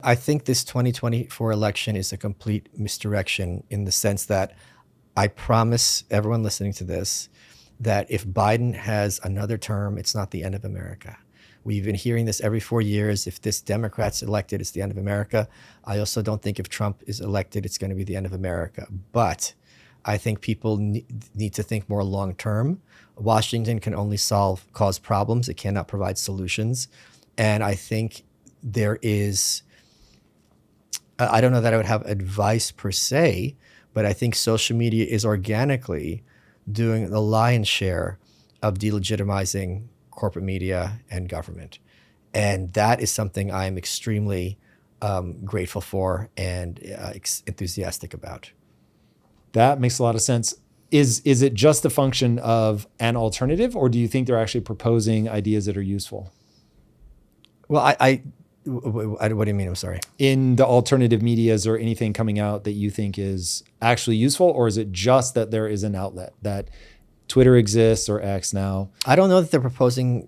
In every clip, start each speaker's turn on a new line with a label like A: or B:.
A: I think this 2024 election is a complete misdirection in the sense that I promise everyone listening to this that if Biden has another term, it's not the end of America. We've been hearing this every 4 years. If this Democrat's elected, it's the end of America. I also don't think if Trump is elected, it's going to be the end of America. But I think people need to think more long term. Washington can only cause problems. It cannot provide solutions. And I think there is, I don't know that I would have advice per se, but I think social media is organically doing the lion's share of delegitimizing corporate media and government. And that is something I'm extremely grateful for and enthusiastic about.
B: That makes a lot of sense. Is it just a function of an alternative, or do you think they're actually proposing ideas that are useful?
A: Well, what do you mean? I'm sorry.
B: In the alternative media, is there anything coming out that you think is actually useful, or is it just that there is an outlet, that Twitter exists or X now?
A: I don't know that they're proposing,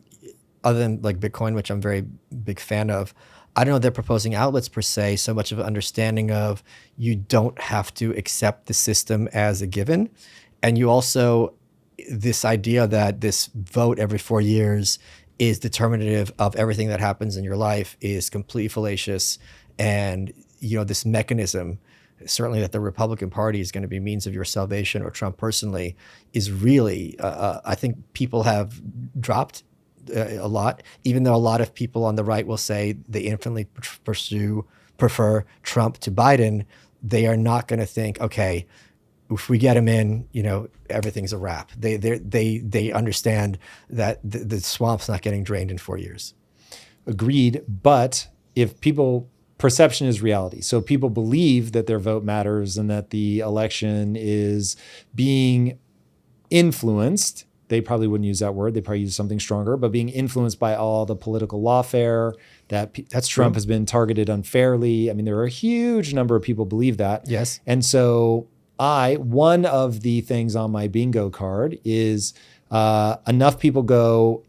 A: other than like Bitcoin, which I'm a very big fan of. I don't know if they're proposing outlets per se, so much of an understanding of you don't have to accept the system as a given. And you also, this idea that this vote every 4 years is determinative of everything that happens in your life is completely fallacious. And, this mechanism, certainly that the Republican Party is going to be means of your salvation, or Trump personally, is really, I think people have dropped a lot, even though a lot of people on the right will say they infinitely prefer Trump to Biden. They are not going to think, okay, if we get him in, everything's a wrap. They understand that the swamp's not getting drained in 4 years.
B: Agreed. But if perception is reality. So people believe that their vote matters and that the election is being influenced. They probably wouldn't use that word. They probably use something stronger, but being influenced by all the political lawfare, that's Trump has been targeted unfairly. I mean, there are a huge number of people believe that.
A: Yes.
B: And so one of the things on my bingo card is enough people go,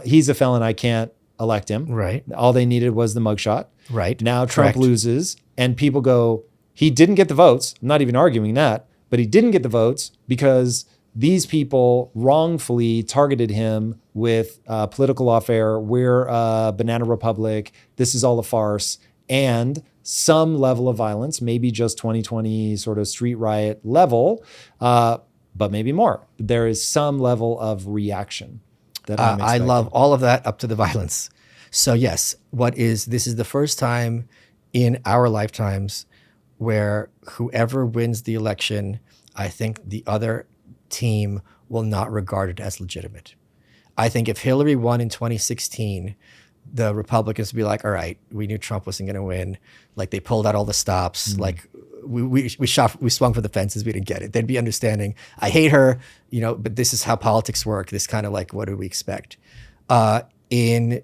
B: he's a felon, I can't elect him.
A: Right.
B: All they needed was the mugshot.
A: Right.
B: Now Trump loses and people go, he didn't get the votes. I'm not even arguing that, but he didn't get the votes because these people wrongfully targeted him with political lawfare. We're a banana republic. This is all a farce. And some level of violence, maybe just 2020 sort of street riot level, but maybe more. There is some level of reaction that I
A: love all of that up to the violence. So yes, this is the first time in our lifetimes where whoever wins the election, I think the other team will not regard it as legitimate. I think if Hillary won in 2016, the Republicans would be like, all right, we knew Trump wasn't going to win. Like they pulled out all the stops. Mm-hmm. Like we swung for the fences. We didn't get it. They'd be understanding. I hate her, but this is how politics work. This kind of like, what do we expect? In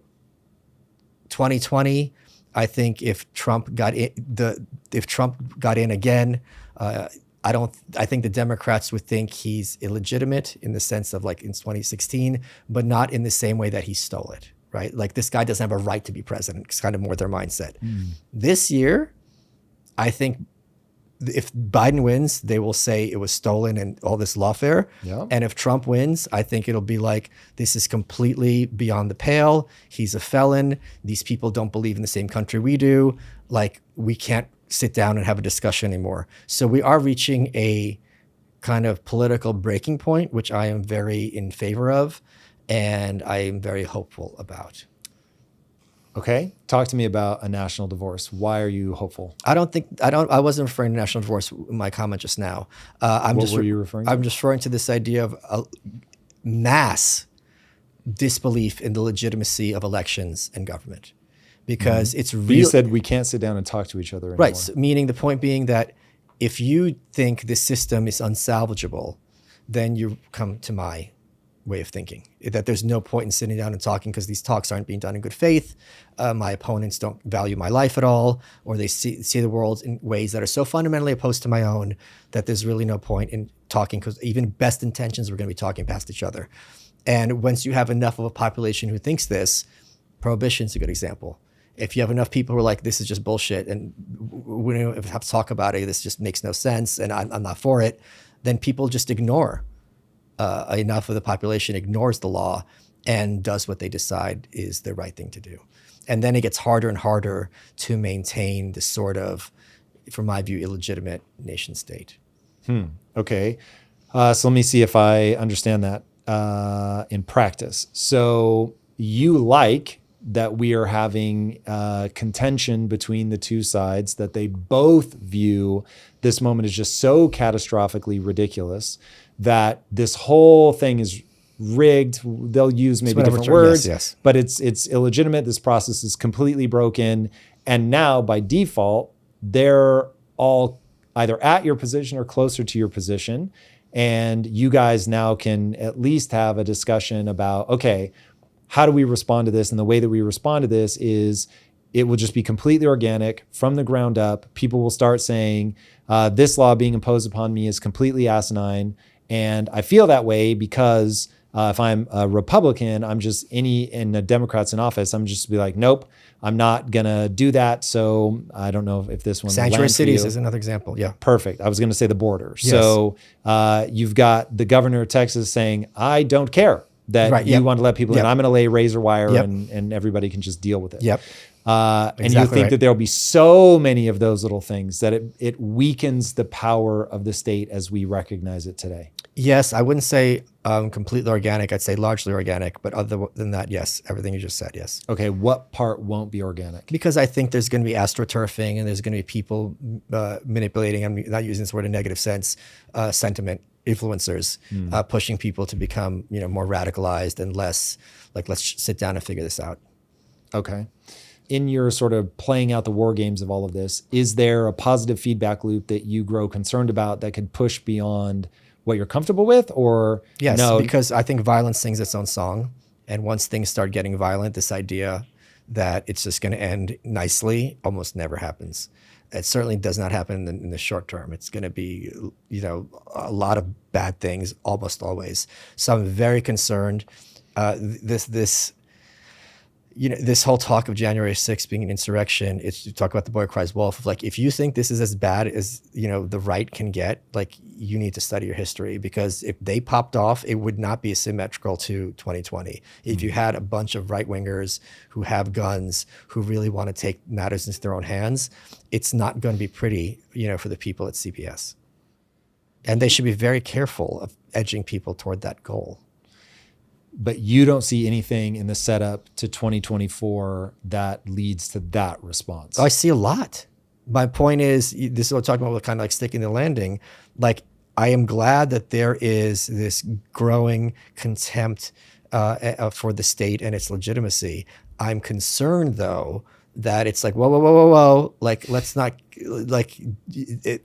A: 2020, I think if Trump got in again, I think the Democrats would think he's illegitimate in the sense of like in 2016, but not in the same way that he stole it, right? Like this guy doesn't have a right to be president. It's kind of more their mindset. This year, I think if Biden wins, they will say it was stolen and all this lawfare. Yeah. And if Trump wins, I think it'll be like, this is completely beyond the pale. He's a felon. These people don't believe in the same country we do. Like we can't sit down and have a discussion anymore. So we are reaching a kind of political breaking point, which I am very in favor of, and I am very hopeful about.
B: Okay. Talk to me about a national divorce. Why are you hopeful?
A: I wasn't referring to national divorce in my comment just now.
B: What were you referring to?
A: I'm just referring to this idea of a mass disbelief in the legitimacy of elections and government. Because it's real.
B: You said we can't sit down and talk to each other anymore.
A: Right. So meaning the point being that if you think this system is unsalvageable, then you come to my way of thinking, that there's no point in sitting down and talking because these talks aren't being done in good faith. My opponents don't value my life at all, or they see the world in ways that are so fundamentally opposed to my own that there's really no point in talking, because even best intentions, we're going to be talking past each other. And once you have enough of a population who thinks this, prohibition is a good example. If you have enough people who are like, this is just bullshit, and we don't even have to talk about it, this just makes no sense, and I'm not for it, then people just ignore. Enough of the population ignores the law and does what they decide is the right thing to do. And then it gets harder and harder to maintain this sort of, from my view, illegitimate nation state.
B: Okay. So let me see if I understand that in practice. So you like that we are having contention between the two sides, that they both view this moment as just so catastrophically ridiculous that this whole thing is rigged. They'll use maybe different words,
A: yes.
B: but it's illegitimate. This process is completely broken. And now by default, they're all either at your position or closer to your position. And you guys now can at least have a discussion about, okay, how do we respond to this? And the way that we respond to this is it will just be completely organic from the ground up. People will start saying, this law being imposed upon me is completely asinine. And I feel that way because if I'm a Republican, I'm just and the Democrats in office, I'm just be like, nope, I'm not going to do that. So I don't know if this one.
A: Sanctuary cities is another example. Yeah.
B: Perfect. I was going to say the border.
A: Yes.
B: So you've got the governor of Texas saying, I don't care that you want to let people in. I'm going to lay razor wire and everybody can just deal with it.
A: Yep.
B: And you think that there'll be so many of those little things that it weakens the power of the state as we recognize it today.
A: Yes, I wouldn't say completely organic. I'd say largely organic. But other than that, yes, everything you just said, yes.
B: Okay, what part won't be organic?
A: Because I think there's going to be astroturfing and there's going to be people manipulating, I'm not using this word in a negative sense, sentiment, influencers, pushing people to become more radicalized and less like, let's sit down and figure this out.
B: Okay. In your sort of playing out the war games of all of this, is there a positive feedback loop that you grow concerned about that could push beyond what you're comfortable with? Or
A: yes,
B: no?
A: Because I think violence sings its own song. And once things start getting violent, this idea that it's just going to end nicely almost never happens. It certainly does not happen in the short term. It's going to be, a lot of bad things almost always. So I'm very concerned. This whole talk of January 6th being an insurrection, it's to talk about the boy who cries wolf, of like, if you think this is as bad as, the right can get, like, you need to study your history, because if they popped off, it would not be symmetrical to 2020. If you had a bunch of right wingers who have guns, who really want to take matters into their own hands, it's not going to be pretty, for the people at CPS. And they should be very careful of edging people toward that goal.
B: But you don't see anything in the setup to 2024 that leads to that response.
A: I see a lot. My point is, this is what I'm talking about with kind of like sticking the landing. Like, I am glad that there is this growing contempt for the state and its legitimacy. I'm concerned, though, that it's like, whoa. Like, let's not,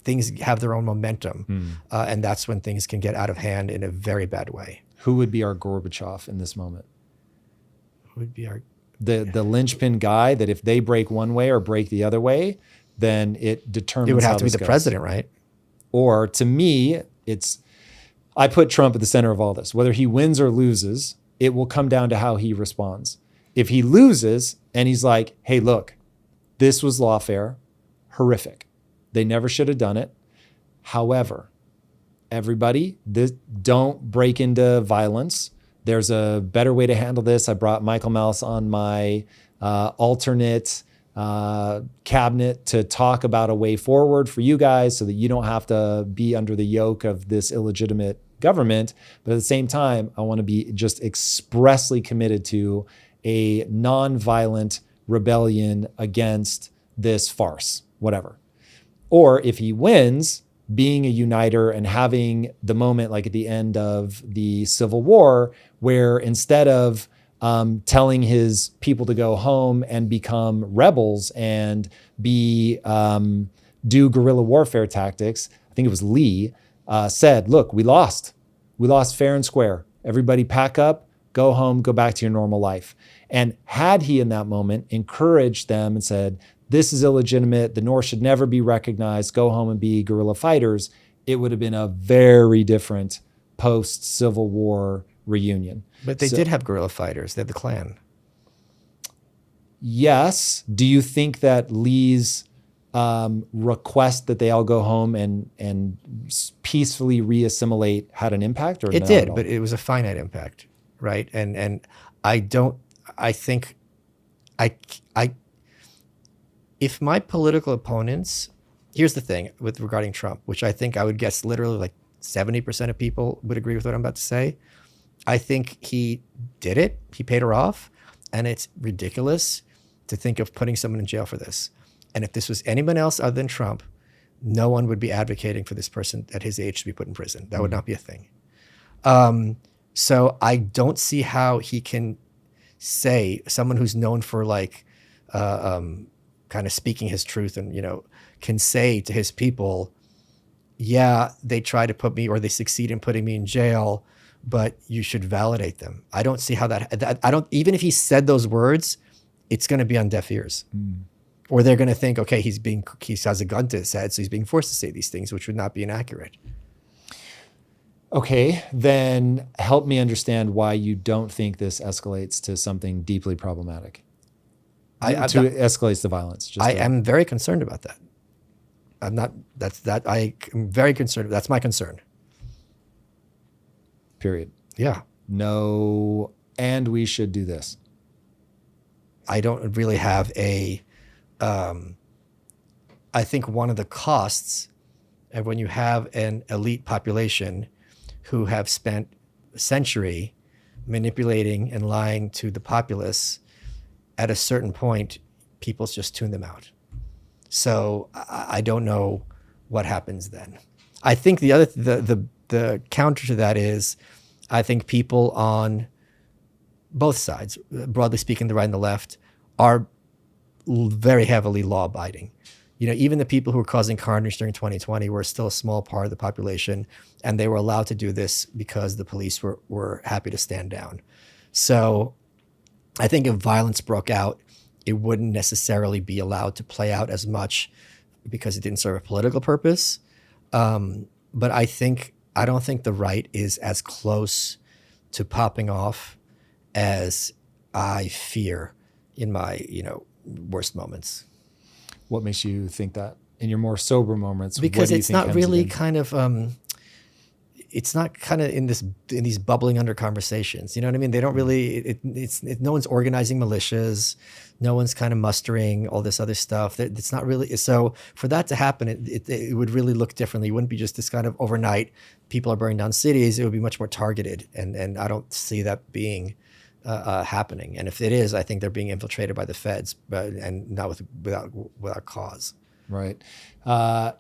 A: things have their own momentum. And that's when things can get out of hand in a very bad way.
B: Who would be our Gorbachev in this moment?
A: Who would be our...
B: The linchpin guy that if they break one way or break the other way, then it determines.
A: It would have to be the
B: goes.
A: president, right?
B: Or to me, I put Trump at the center of all this. Whether he wins or loses, it will come down to how he responds. If he loses and he's like, hey, look, this was lawfare, horrific. They never should have done it. However, everybody, don't break into violence. There's a better way to handle this. I brought Michael Malice on my alternate cabinet to talk about a way forward for you guys so that you don't have to be under the yoke of this illegitimate government. But at the same time, I want to be just expressly committed to a nonviolent rebellion against this farce, whatever. Or if he wins, being a uniter and having the moment like at the end of the Civil War, where instead of telling his people to go home and become rebels and do guerrilla warfare tactics, I think it was Lee, said, look, we lost fair and square. Everybody pack up, go home, go back to your normal life. And had he in that moment encouraged them and said, this is illegitimate, the North should never be recognized, go home and be guerrilla fighters, it would have been a very different post-Civil War reunion.
A: But they did have guerrilla fighters. They had the Klan.
B: Yes. Do you think that Lee's request that they all go home and peacefully reassimilate had an impact, or
A: It
B: not at
A: did,
B: all?
A: but it was a finite impact, right? And I don't. I think I if my political opponents, here's the thing with regarding Trump, which I think I would guess literally like 70% of people would agree with what I'm about to say. I think he did it. He paid her off, and it's ridiculous to think of putting someone in jail for this. And if this was anyone else other than Trump, no one would be advocating for this person at his age to be put in prison. That would not be a thing. So I don't see how he can say, someone who's known for like kind of speaking his truth and, can say to his people, yeah, they try to put me, or they succeed in putting me in jail, but you should validate them. I don't see how that I don't, even if he said those words, it's going to be on deaf ears. Or they're going to think, okay, he has a gun to his head, so he's being forced to say these things, which would not be inaccurate.
B: Okay, then help me understand why you don't think this escalates to something deeply problematic. Escalates to violence.
A: I am very concerned about that. I'm not. I am very concerned. That's my concern.
B: Period.
A: Yeah.
B: No, and we should do this.
A: I don't really have a. I think one of the costs of when you have an elite population who have spent a century manipulating and lying to the populace, at a certain point, people just tune them out. So I don't know what happens then. I think the counter to that is, I think people on both sides, broadly speaking, the right and the left, are very heavily law-abiding. Even the people who were causing carnage during 2020 were still a small part of the population, and they were allowed to do this because the police were happy to stand down. So I think if violence broke out, it wouldn't necessarily be allowed to play out as much because it didn't serve a political purpose. But I don't think the right is as close to popping off as I fear in my, worst moments.
B: What makes you think that in your more sober moments?
A: Because it's not really kind of, it's not kind of in these bubbling under conversations. You know what I mean? They don't really, no one's organizing militias. No one's kind of mustering all this other stuff. It's not really, so for that to happen, it would really look differently. It wouldn't be just this kind of overnight, people are burning down cities. It would be much more targeted. And I don't see that being happening. And if it is, I think they're being infiltrated by the feds, and not without cause.
B: Right.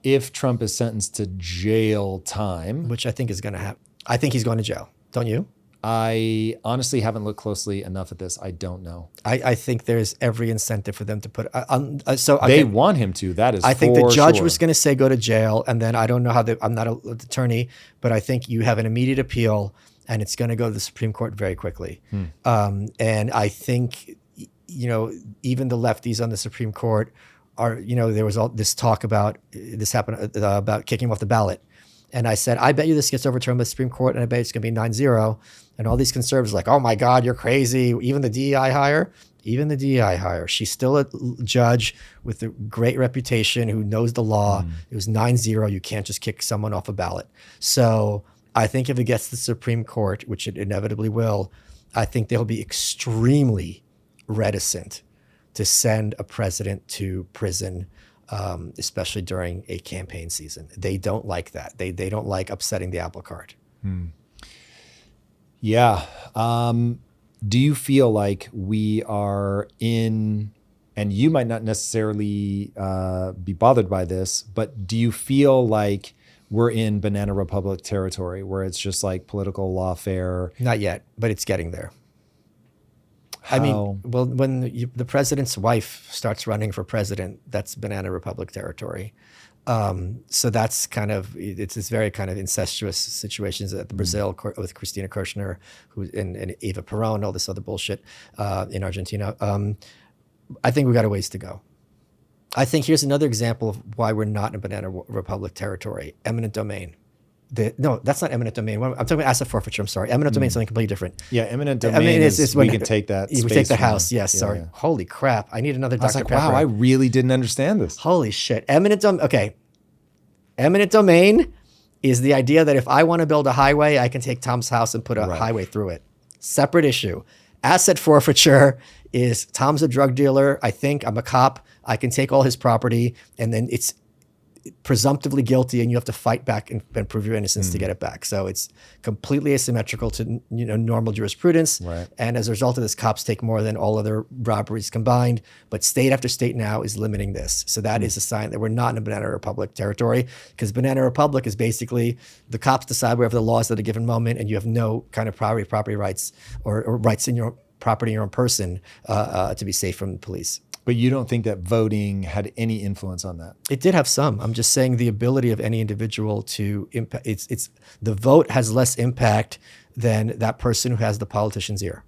B: If Trump is sentenced to jail time,
A: which I think is going to happen, I think he's going to jail. Don't you?
B: I honestly haven't looked closely enough at this. I don't know.
A: I think there's every incentive for them to put.
B: They want him to. That is.
A: I think the judge
B: sure.
A: was going to say go to jail, and then I don't know how. I'm not an attorney, but I think you have an immediate appeal, and it's going to go to the Supreme Court very quickly. And I think, even the lefties on the Supreme Court are, there was all this talk about this happened about kicking him off the ballot. And I said, I bet you this gets overturned by the Supreme Court, and I bet it's going to be 9-0. And all these conservatives are like, oh my God, you're crazy. Even the DEI hire, she's still a judge with a great reputation who knows the law. It was 9-0. You can't just kick someone off a ballot. So I think if it gets to the Supreme Court, which it inevitably will, I think they'll be extremely reticent to send a president to prison, especially during a campaign season. They don't like that. They don't like upsetting the apple cart.
B: Yeah. Do you feel like we are in, and you might not necessarily be bothered by this, but do you feel like we're in Banana Republic territory where it's just like political lawfare?
A: Not yet, but it's getting there.
B: How?
A: I mean, well, when the president's wife starts running for president, that's Banana Republic territory. So that's kind of, it's this very kind of incestuous situations at the Brazil with Cristina Kirchner, and Eva Perón, all this other bullshit in Argentina. I think we got a ways to go. I think here's another example of why we're not in Banana Republic territory: eminent domain. No, that's not eminent domain. I'm talking about asset forfeiture. I'm sorry. Eminent domain is something completely different.
B: Yeah, eminent domain is we can take that
A: we
B: space
A: take the
B: from
A: house.
B: them.
A: Yes, sorry.
B: Yeah.
A: Holy crap. I need another
B: I was
A: Dr.
B: like,
A: Pepper.
B: wow, I really didn't understand this.
A: Holy shit. Eminent domain. Okay. Eminent domain is the idea that if I want to build a highway, I can take Tom's house and put a highway through it. Separate issue. Asset forfeiture is Tom's a drug dealer. I think I'm a cop. I can take all his property, and then it's presumptively guilty, and you have to fight back and prove your innocence to get it back. So it's completely asymmetrical to normal jurisprudence.
B: Right.
A: And as a result of this, cops take more than all other robberies combined. But state after state now is limiting this. So that is a sign that we're not in a Banana Republic territory, because Banana Republic is basically the cops decide wherever the law is at a given moment, and you have no kind of property rights or rights in your property in your own person to be safe from the police.
B: But you don't think that voting had any influence on that?
A: It did have some. I'm just saying the ability of any individual to impact. It's the vote has less impact than that person who has the politician's ear.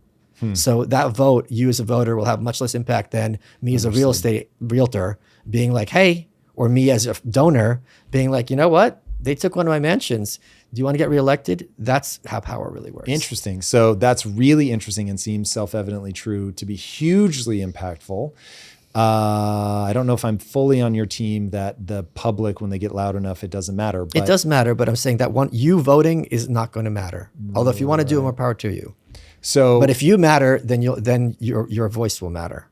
A: So that vote, you as a voter, will have much less impact than me as a real estate realtor being like, hey, or me as a donor being like, you know what? They took one of my mansions. Do you want to get reelected? That's how power really works.
B: Interesting. So that's really interesting and seems self-evidently true to be hugely impactful. I don't know if I'm fully on your team that the public, when they get loud enough, it doesn't matter. But
A: it does matter, but I'm saying that you voting is not going to matter. Although if you want to do it, more power to you.
B: So,
A: but if you matter, then your voice will matter.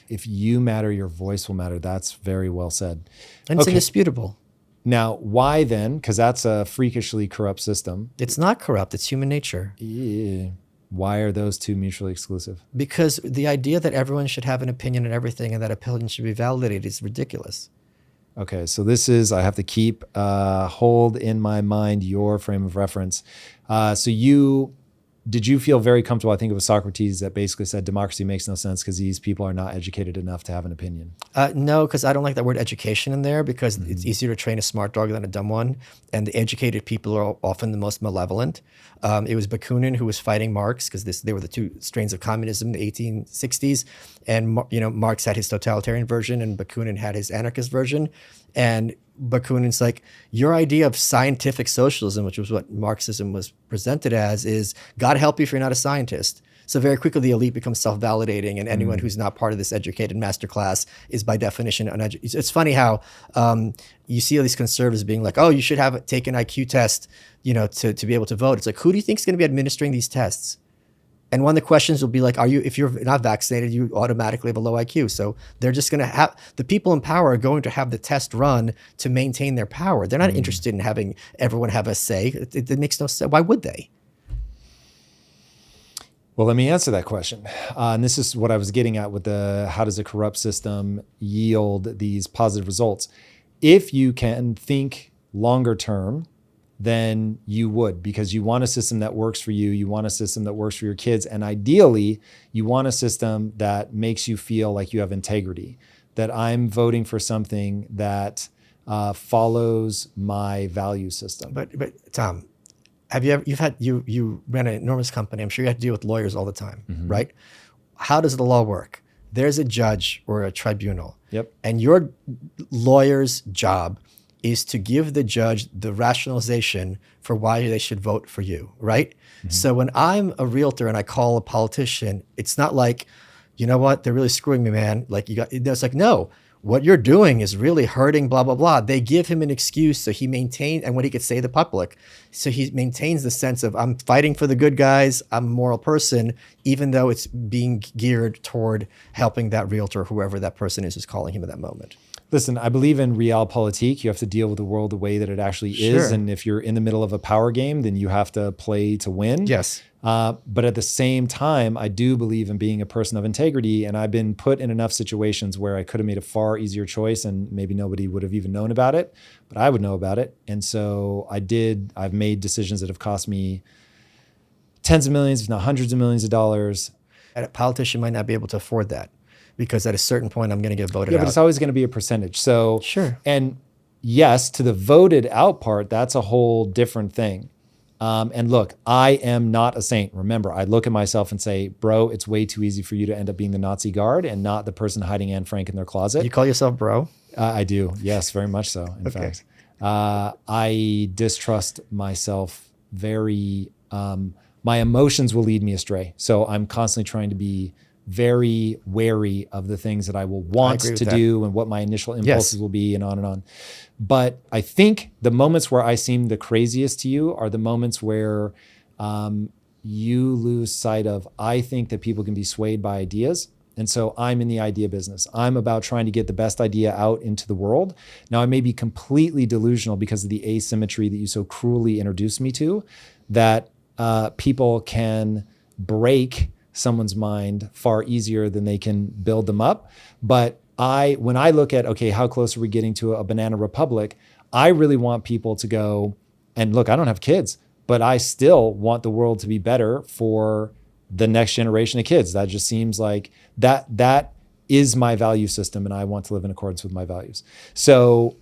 B: If you matter, your voice will matter. That's very well said.
A: And it's indisputable.
B: Now, why then? Because that's a freakishly corrupt system.
A: It's not corrupt. It's human nature.
B: Yeah. Why are those two mutually exclusive?
A: Because the idea that everyone should have an opinion on everything and that opinion should be validated is ridiculous.
B: Okay, so I have to keep hold in my mind your frame of reference. Did you feel very comfortable? I think it was Socrates that basically said democracy makes no sense because these people are not educated enough to have an opinion.
A: No, because I don't like that word education in there, because it's easier to train a smart dog than a dumb one. And the educated people are often the most malevolent. It was Bakunin who was fighting Marx, because they were the two strains of communism in the 1860s. And Marx had his totalitarian version and Bakunin had his anarchist version. And Bakunin's like, your idea of scientific socialism, which was what Marxism was presented as, is God help you if you're not a scientist. So very quickly the elite becomes self-validating, and anyone who's not part of this educated master class is by definition uneducated. It's funny how you see all these conservatives being like, oh, you should take an IQ test, to be able to vote. It's like, who do you think is going to be administering these tests? And one of the questions will be like, if you're not vaccinated, you automatically have a low IQ. So they're just going to have, the people in power are going to have the test run to maintain their power. They're not interested in having everyone have a say. It makes no sense. Why would they?
B: Well, let me answer that question. And this is what I was getting at with how does a corrupt system yield these positive results? If you can think longer term, then you would, because you want a system that works for you. You want a system that works for your kids. And ideally, you want a system that makes you feel like you have integrity, that I'm voting for something that follows my value system.
A: But Tom, you ran an enormous company. I'm sure you have to deal with lawyers all the time, right? How does the law work? There's a judge or a tribunal.
B: Yep.
A: And your lawyer's job is to give the judge the rationalization for why they should vote for you, right? So when I'm a realtor and I call a politician, it's not like, you know what, they're really screwing me, man. It's like, no, what you're doing is really hurting, blah, blah, blah. They give him an excuse so he maintains, and what he could say to the public. So he maintains the sense of, I'm fighting for the good guys, I'm a moral person, even though it's being geared toward helping that realtor, whoever that person is who's calling him at that moment.
B: Listen, I believe in realpolitik. You have to deal with the world the way that it actually is.
A: Sure.
B: And if you're in the middle of a power game, then you have to play to win.
A: Yes.
B: But at the same time, I do believe in being a person of integrity. And I've been put in enough situations where I could have made a far easier choice and maybe nobody would have even known about it, but I would know about it. And so I've made decisions that have cost me tens of millions, if not hundreds of millions of dollars.
A: And a politician might not be able to afford that, because at a certain point, I'm going to get voted out.
B: Yeah, but it's always going to be a percentage. So
A: sure.
B: And yes, to the voted out part, that's a whole different thing. And look, I am not a saint. Remember, I look at myself and say, bro, it's way too easy for you to end up being the Nazi guard and not the person hiding Anne Frank in their closet.
A: You call yourself bro?
B: I do. Yes, very much so, in
A: Okay.
B: fact. I distrust myself very, my emotions will lead me astray. So I'm constantly trying to be very wary of the things that I will want to do and what my initial impulses will be and on and on. But I think the moments where I seem the craziest to you are the moments where you lose sight of, I think that people can be swayed by ideas. And so I'm in the idea business. I'm about trying to get the best idea out into the world. Now, I may be completely delusional because of the asymmetry that you so cruelly introduced me to, that people can break someone's mind far easier than they can build them up. But when I look at, okay, how close are we getting to a banana republic? I really want people to go, and look, I don't have kids, but I still want the world to be better for the next generation of kids. That just seems like that is my value system, and I want to live in accordance with my values. So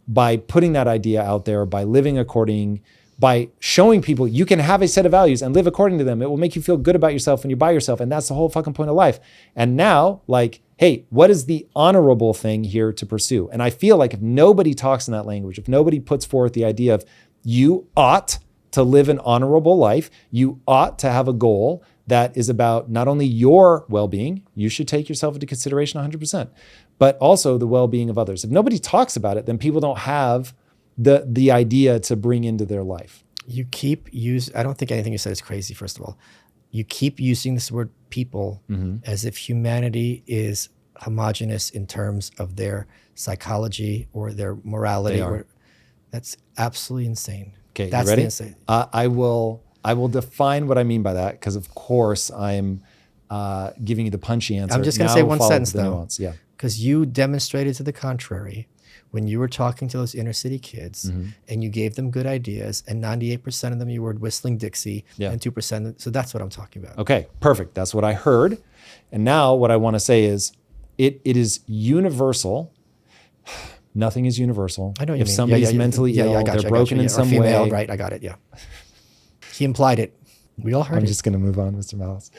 B: by putting that idea out there, by living according, by showing people you can have a set of values and live according to them, it will make you feel good about yourself when you're by yourself. And that's the whole fucking point of life. And now, like, hey, what is the honorable thing here to pursue? And I feel like if nobody talks in that language, if nobody puts forth the idea of you ought to live an honorable life, you ought to have a goal that is about not only your well-being, you should take yourself into consideration 100%, but also the well-being of others. If nobody talks about it, then people don't have the idea to bring into their life.
A: You keep I don't think anything you said is crazy, first of all. You keep using this word people as if humanity is homogenous in terms of their psychology or their morality. That's absolutely insane.
B: Okay,
A: that's
B: you ready?
A: Insane.
B: I will define what I mean by that, because of course I'm giving you the punchy answer.
A: I'm just going to say one sentence though,
B: nuance. Yeah,
A: because you demonstrated to the contrary when you were talking to those inner city kids and you gave them good ideas, and 98% of them you were whistling Dixie, and 2%. So that's what I'm talking about.
B: Okay, perfect. That's what I heard. And now what I want to say is it is universal. Nothing is universal.
A: I know what you
B: if
A: mean.
B: Somebody's mentally ill, they're broken in some way.
A: Right, I got it, yeah. He implied it. We all heard it.
B: I'm just going to move on, Mr. Malice.